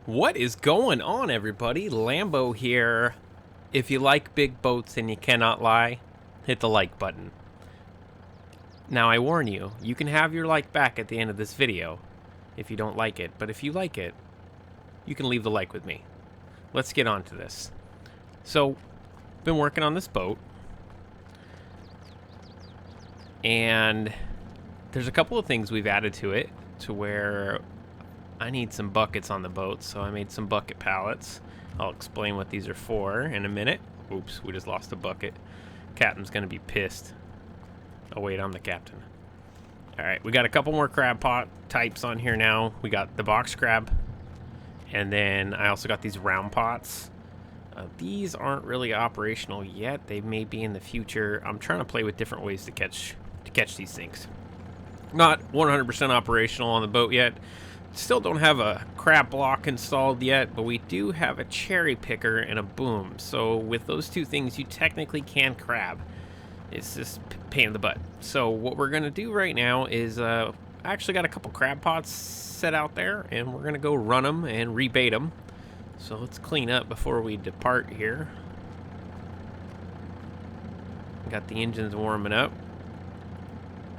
What is going on, everybody? Lambo here. If you like big boats and you cannot lie, hit the like button. Now I warn you, you can have your like back at the end of this video if you don't like it, but if you like it, you can leave the like with me. Let's get on to this. So, been working on this boat, and there's a couple of things we've added to it to where I need some buckets on the boat, so I made some bucket pallets. I'll explain what these are for in a minute. Oops, we just lost a bucket. Captain's gonna be pissed. Oh wait, I'm the captain. Alright, we got a couple more crab pot types on here now. We got the box crab, and then I also got these round pots. These aren't really operational yet. They may be in the future. I'm trying to play with different ways to catch these things. Not 100% operational on the boat yet. Still don't have a crab block installed yet, but we do have a cherry picker and a boom. So with those two things, you technically can crab. It's just pain in the butt. So what we're gonna do right now is I actually got a couple crab pots set out there, and we're gonna go run them and rebait them. So let's clean up before we depart here. Got the engines warming up.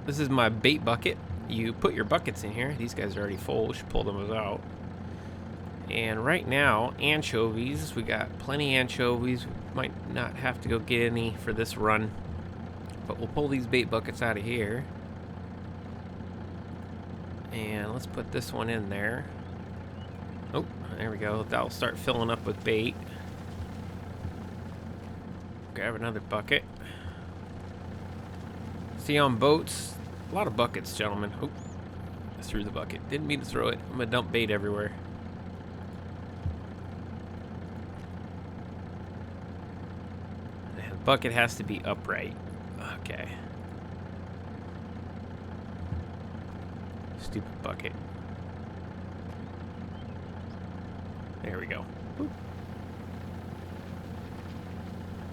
This is my bait bucket. You put your buckets in here. These guys are already full. We should pull them out. And right now, anchovies. We got plenty of anchovies. Might not have to go get any for this run, but we'll pull these bait buckets out of here. And let's put this one in there. Oh, there we go. That'll start filling up with bait. Grab another bucket. See, on boats, a lot of buckets, gentlemen. Oh, I threw the bucket. Didn't mean to throw it. I'm gonna dump bait everywhere. The bucket has to be upright. Okay. Stupid bucket. There we go.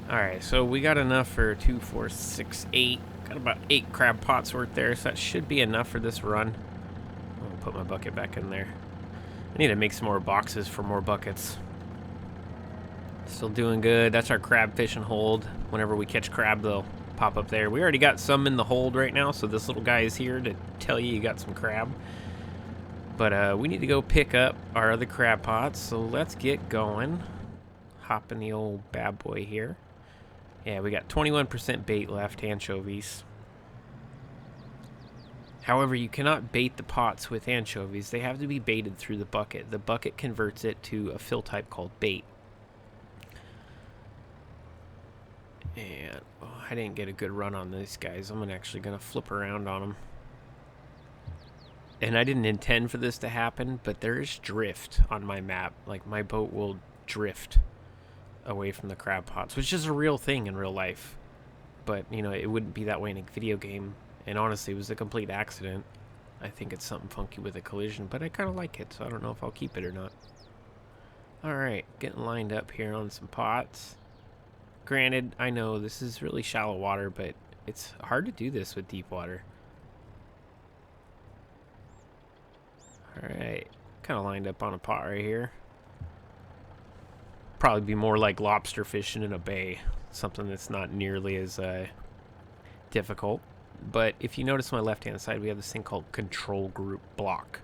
Alright, so we got enough for 2, 4, 6, 8. Got about 8 crab pots worth there, so that should be enough for this run. I'm gonna put my bucket back in there. I need to make some more boxes for more buckets. Still doing good. That's our crab fishing hold. Whenever we catch crab, they'll pop up there. We already got some in the hold right now, so this little guy is here to tell you got some crab. But we need to go pick up our other crab pots, so let's get going. Hop in the old bad boy here. Yeah, we got 21% bait left, anchovies. However, you cannot bait the pots with anchovies. They have to be baited through the bucket. The bucket converts it to a fill type called bait. And I didn't get a good run on these guys. I'm actually going to flip around on them. And I didn't intend for this to happen, but there is drift on my map. Like, my boat will drift away from the crab pots, which is a real thing in real life. But, you know, it wouldn't be that way in a video game. And honestly, it was a complete accident. I think it's something funky with a collision, but I kind of like it, so I don't know if I'll keep it or not. Alright, getting lined up here on some pots. Granted, I know this is really shallow water, but it's hard to do this with deep water. Alright, kind of lined up on a pot right here. Probably be more like lobster fishing in a bay. Something that's not nearly as difficult. But if you notice on my left-hand side, we have this thing called control group block.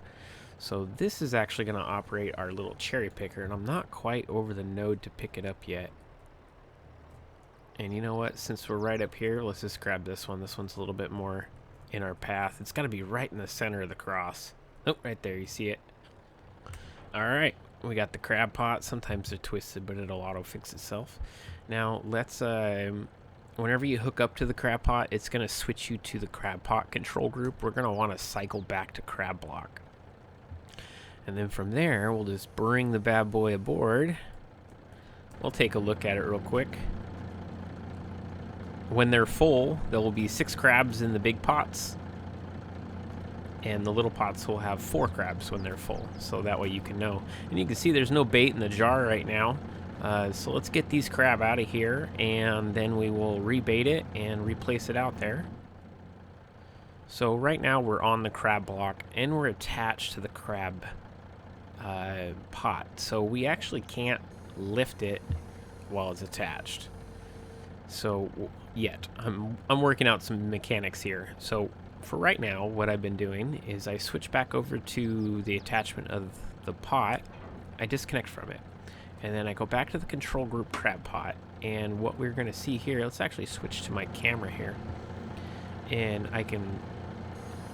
So this is actually going to operate our little cherry picker, and I'm not quite over the node to pick it up yet. And you know what? Since we're right up here, let's just grab this one. This one's a little bit more in our path. It's got to be right in the center of the cross. Oh, right there. You see it? All right. We got the crab pot. Sometimes they're twisted, but it'll auto-fix itself. Now, let's, whenever you hook up to the crab pot, it's going to switch you to the crab pot control group. We're going to want to cycle back to crab block. And then from there, we'll just bring the bad boy aboard. We'll take a look at it real quick. When they're full, there will be 6 crabs in the big pots. And the little pots will have 4 crabs when they're full, so that way you can know. And you can see there's no bait in the jar right now. So let's get these crab out of here, and then we will rebait it and replace it out there. So right now we're on the crab block, and we're attached to the crab pot, so we actually can't lift it while it's attached. So yet, I'm working out some mechanics here. So for right now, what I've been doing is I switch back over to the attachment of the pot. I disconnect from it, and then I go back to the control group crab pot. And what we're going to see here, let's actually switch to my camera here, and I can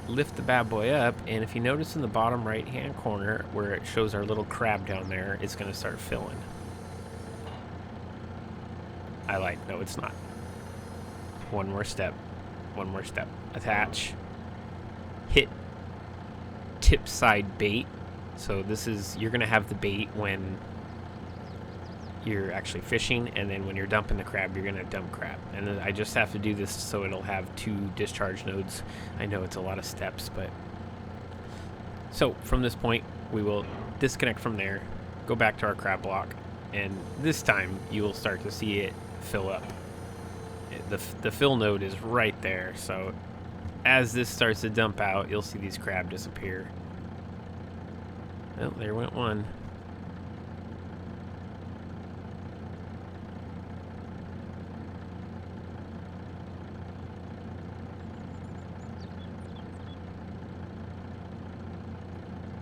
lift the bad boy up, and if you notice in the bottom right hand corner where it shows our little crab down there, it's going to start filling. No, it's not. One more step. Attach. Hit tip side bait. So this is, you're going to have the bait when you're actually fishing, and then when you're dumping the crab, you're going to dump crab. And then I just have to do this so it'll have 2 discharge nodes. I know it's a lot of steps, but... So from this point, we will disconnect from there, go back to our crab block, and this time you will start to see it fill up. The fill node is right there, so as this starts to dump out, you'll see these crab disappear. Oh, there went one.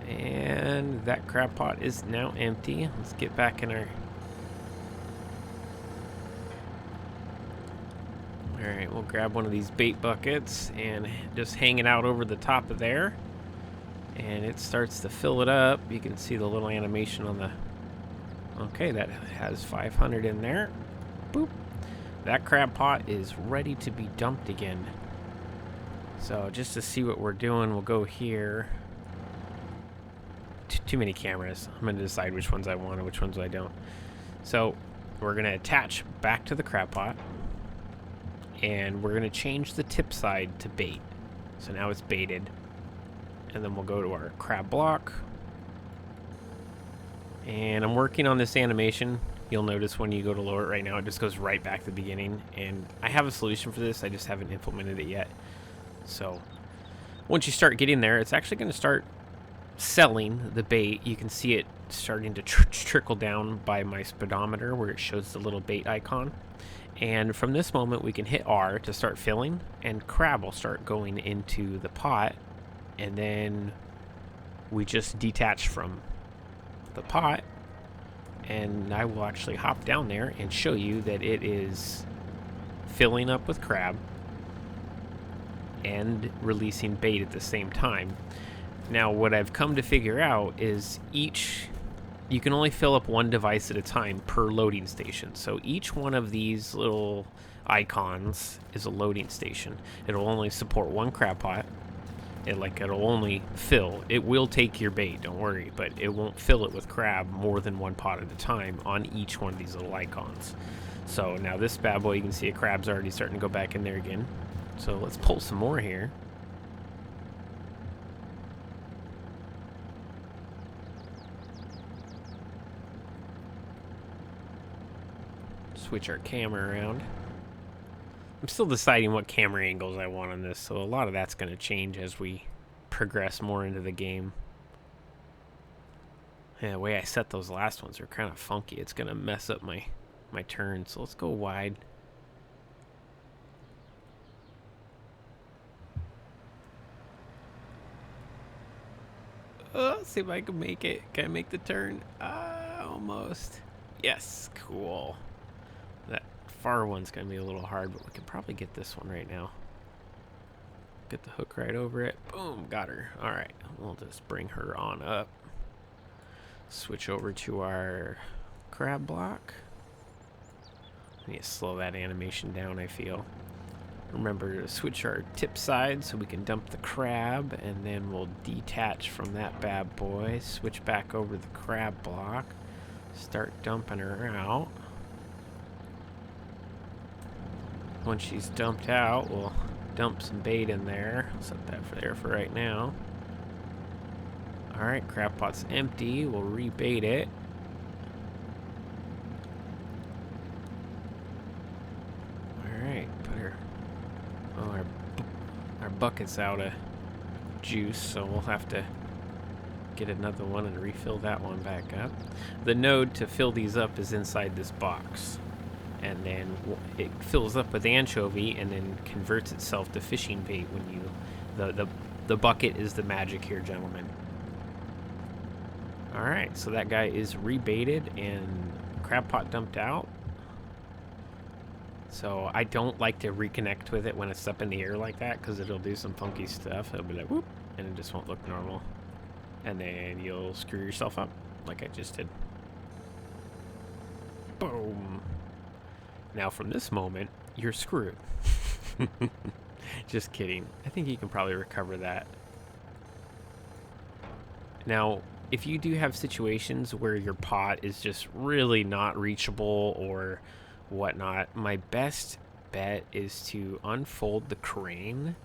And that crab pot is now empty. Let's get back in our... Alright, we'll grab one of these bait buckets and just hang it out over the top of there. And it starts to fill it up. You can see the little animation on the... Okay, that has 500 in there. Boop. That crab pot is ready to be dumped again. So just to see what we're doing, we'll go here. Too many cameras. I'm going to decide which ones I want and which ones I don't. So we're going to attach back to the crab pot. And we're going to change the tip side to bait. So now it's baited. And then we'll go to our crab block. And I'm working on this animation. You'll notice when you go to lower it right now, it just goes right back to the beginning. And I have a solution for this. I just haven't implemented it yet. So once you start getting there, it's actually going to start selling the bait. You can see it starting to trickle down by my speedometer where it shows the little bait icon. And from this moment, we can hit R to start filling, and crab will start going into the pot. And then we just detach from the pot, and I will actually hop down there and show you that it is filling up with crab and releasing bait at the same time. Now, what I've come to figure out is you can only fill up one device at a time per loading station. So each one of these little icons is a loading station. It'll only support one crab pot. It'll only fill. It will take your bait, don't worry, but it won't fill it with crab more than one pot at a time on each one of these little icons. So now this bad boy, you can see a crab's already starting to go back in there again. So let's pull some more here. Switch our camera around. I'm still deciding what camera angles I want on this, so a lot of that's going to change as we progress more into the game. Yeah, the way I set those last ones are kind of funky. It's going to mess up my turn, so let's go wide. Let's see if I can make it. Can I make the turn? Almost. Yes, cool. That far one's going to be a little hard, but we can probably get this one right now. Get the hook right over it. Boom, got her. All right, we'll just bring her on up. Switch over to our crab block. I need to slow that animation down, I feel. Remember to switch our tip side so we can dump the crab, and then we'll detach from that bad boy. Switch back over the crab block. Start dumping her out. Once she's dumped out, we'll dump some bait in there. I'll set that there for right now. Alright, crab pot's empty. We'll rebait it. Alright, put her... Oh, our bucket's out of juice, so we'll have to get another one and refill that one back up. The node to fill these up is inside this box. And then it fills up with anchovy and then converts itself to fishing bait when you... The bucket is the magic here, gentlemen. Alright, so that guy is rebaited and crab pot dumped out. So I don't like to reconnect with it when it's up in the air like that, because it'll do some funky stuff. It'll be like, whoop, and it just won't look normal. And then you'll screw yourself up, like I just did. Boom. Now from this moment, you're screwed. Just kidding. I think you can probably recover that. Now, if you do have situations where your pot is just really not reachable or whatnot, my best bet is to unfold the crane.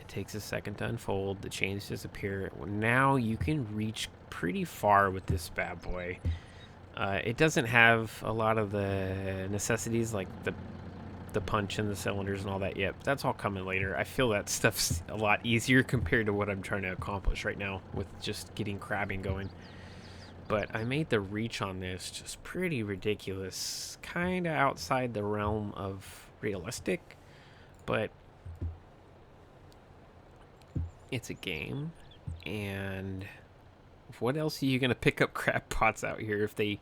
It takes a second to unfold. The chains disappear. Now you can reach pretty far with this bad boy. It doesn't have a lot of the necessities like the punch and the cylinders and all that yet. But that's all coming later. I feel that stuff's a lot easier compared to what I'm trying to accomplish right now with just getting crabbing going. But I made the reach on this just pretty ridiculous. Kind of outside the realm of realistic. But it's a game. And what else are you going to pick up crab pots out here if they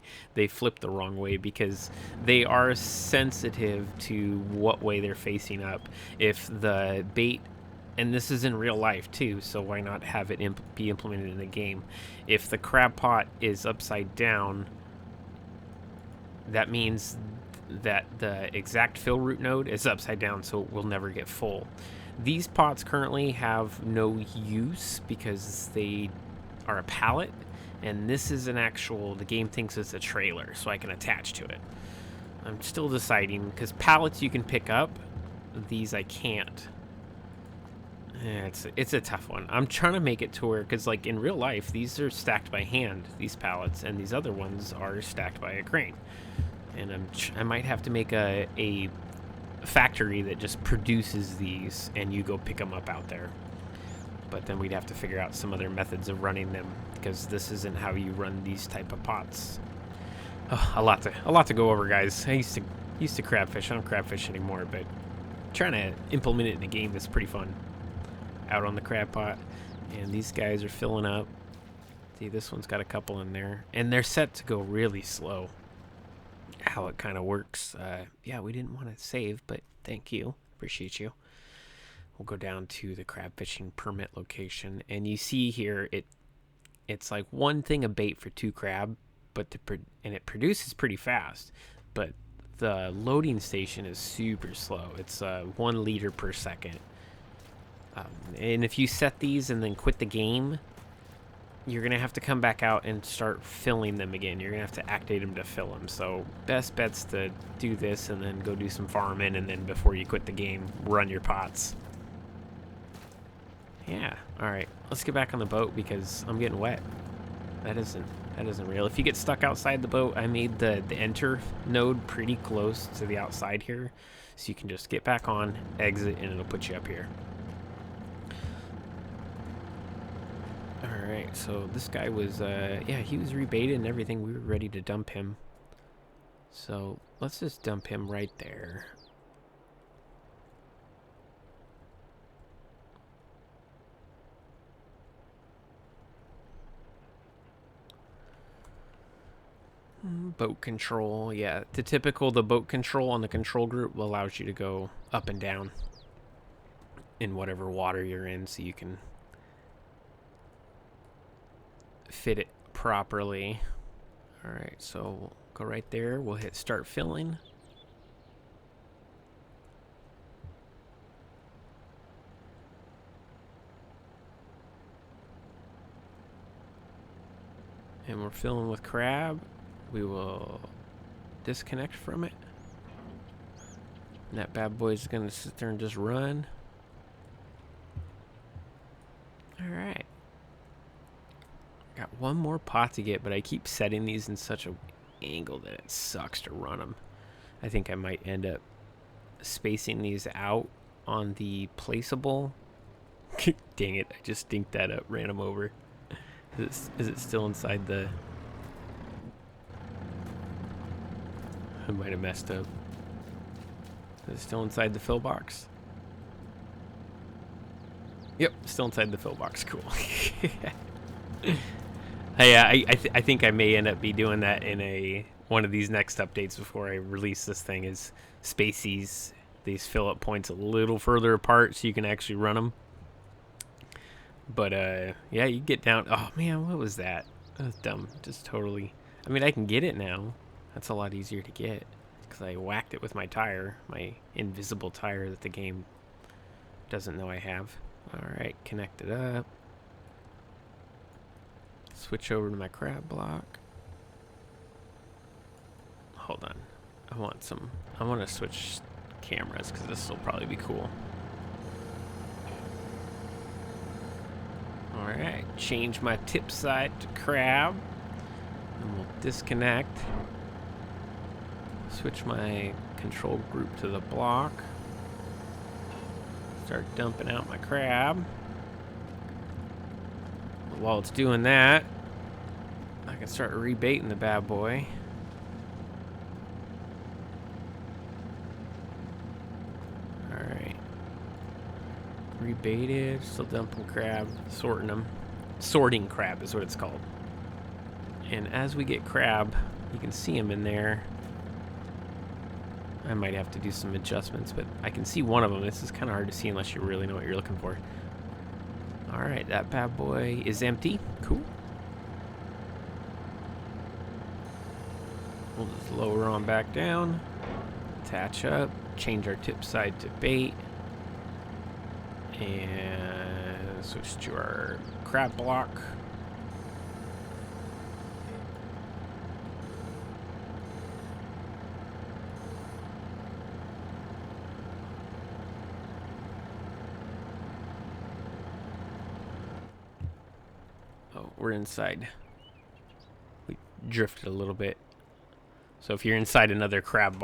flip the wrong way? Because they are sensitive to what way they're facing up. If the bait... And this is in real life too, so why not have it be implemented in the game? If the crab pot is upside down, that means that the exact fill route node is upside down, so it will never get full. These pots currently have no use because they are a pallet, and this is an actual... The game thinks it's a trailer, so I can attach to it. I'm still deciding, because pallets you can pick up, these I can't. Yeah, it's a tough one. I'm trying to make it to where, because like in real life, these are stacked by hand, these pallets, and these other ones are stacked by a crane. And I might have to make a factory that just produces these, and you go pick them up out there. But then we'd have to figure out some other methods of running them, because this isn't how you run these type of pots. Oh, a lot to go over, guys. I used to crabfish. I don't crabfish anymore, but trying to implement it in the game is pretty fun. Out on the crab pot, and these guys are filling up. See, this one's got a couple in there, and they're set to go really slow. How it kind of works. Yeah, we didn't want to save, but thank you, appreciate you. We'll go down to the crab fishing permit location, and you see here it's like one thing of bait for 2 crab, but and it produces pretty fast, but the loading station is super slow. It's 1 liter per second. And if you set these and then quit the game, you're going to have to come back out and start filling them again. You're going to have to activate them to fill them. So best bet's to do this and then go do some farming, and then before you quit the game, run your pots. Yeah, alright. Let's get back on the boat because I'm getting wet. That isn't real. If you get stuck outside the boat, I made the enter node pretty close to the outside here. So you can just get back on, exit, and it'll put you up here. Alright, so this guy was, yeah, he was rebaited and everything. We were ready to dump him. So let's just dump him right there. Boat control, yeah. The boat control on the control group allows you to go up and down in whatever water you're in, so you can fit it properly. Alright, so we'll go right there. We'll hit start filling. And we're filling with crab. We will disconnect from it. And that bad boy's gonna sit there and just run. Alright. Got one more pot to get, but I keep setting these in such an angle that it sucks to run them. I think I might end up spacing these out on the placeable. Dang it, I just dinked that up, ran them over. Is it still inside the... I might have messed up. Is it still inside the fill box? Yep, still inside the fill box. Cool. Hey, I think I may end up be doing that in one of these next updates before I release this thing, is space these fill up points a little further apart so you can actually run them. But yeah, you get down. Oh man, what was that? That was dumb. Just totally. I mean, I can get it now. That's a lot easier to get because I whacked it with my tire, my invisible tire that the game doesn't know I have. All right, connect it up. Switch over to my crab block. Hold on. I want to switch cameras because this will probably be cool. All right, change my tip side to crab. And we'll disconnect. Switch my control group to the block. Start dumping out my crab. While it's doing that, I can start rebaiting the bad boy. Alright. Rebaited, still dumping crab, sorting them. Sorting crab is what it's called. And as we get crab, you can see them in there. I might have to do some adjustments, but I can see one of them. This is kind of hard to see unless you really know what you're looking for. Alright, that bad boy is empty. Cool. We'll just lower on back down. Attach up. Change our tip side to bait. And switch to our crab block. Oh, we're inside. We drifted a little bit. So if you're inside another crab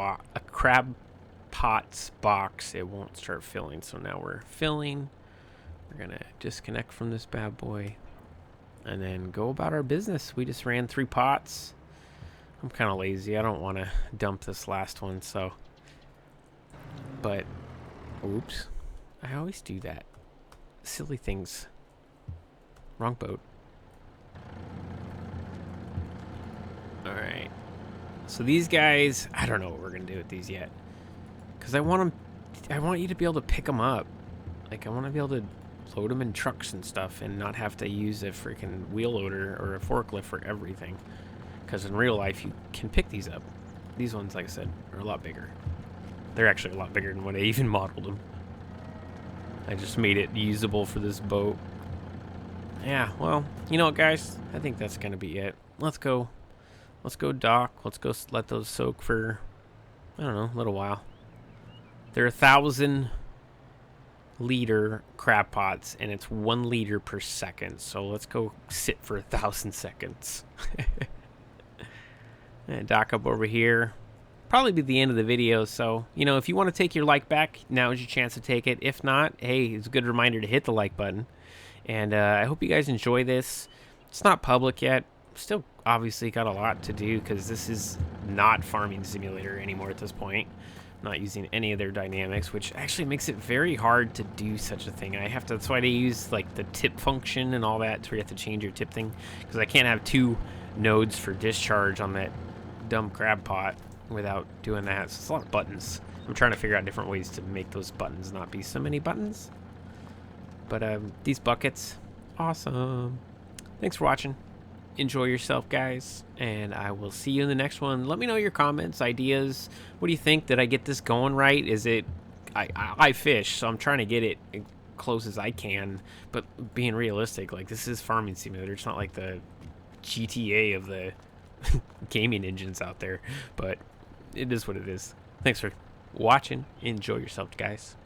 pot's box, it won't start filling. So now we're filling. We're gonna disconnect from this bad boy and then go about our business. We just ran 3 pots. I'm kind of lazy. I don't want to dump this last one, so. But, oops. I always do that. Silly things. Wrong boat. Alright. So these guys, I don't know what we're going to do with these yet. Because I want you to be able to pick them up. Like, I want to be able to load them in trucks and stuff and not have to use a freaking wheel loader or a forklift for everything. Because in real life, you can pick these up. These ones, like I said, are a lot bigger. They're actually a lot bigger than when I even modeled them. I just made it usable for this boat. Yeah, well, you know what, guys? I think that's going to be it. Let's go. Let's go dock. Let's go let those soak for, I don't know, a little while. They're 1,000-liter crab pots, and it's 1 liter per second. So let's go sit for 1,000 seconds. And dock up over here. Probably be the end of the video. So, you know, if you want to take your like back, now is your chance to take it. If not, hey, it's a good reminder to hit the like button. And I hope you guys enjoy this. It's not public yet. Still obviously got a lot to do because this is not Farming Simulator anymore at this point. Not using any of their dynamics, which actually makes it very hard to do such a thing. I have to, that's why they use like the tip function and all that, so you have to change your tip thing, because I can't have 2 nodes for discharge on that dumb crab pot without doing that. So it's a lot of buttons. I'm trying to figure out different ways to make those buttons not be so many buttons. But these buckets, awesome. Thanks for watching. Enjoy yourself, guys, and I will see you in the next one. Let me know your comments, ideas. What do you think? Did I get this going right? Is it... I fish, so I'm trying to get it as close as I can, but being realistic, like, this is Farming Simulator. It's not like the GTA of the gaming engines out there, but it is what it is. Thanks for watching. Enjoy yourself, guys.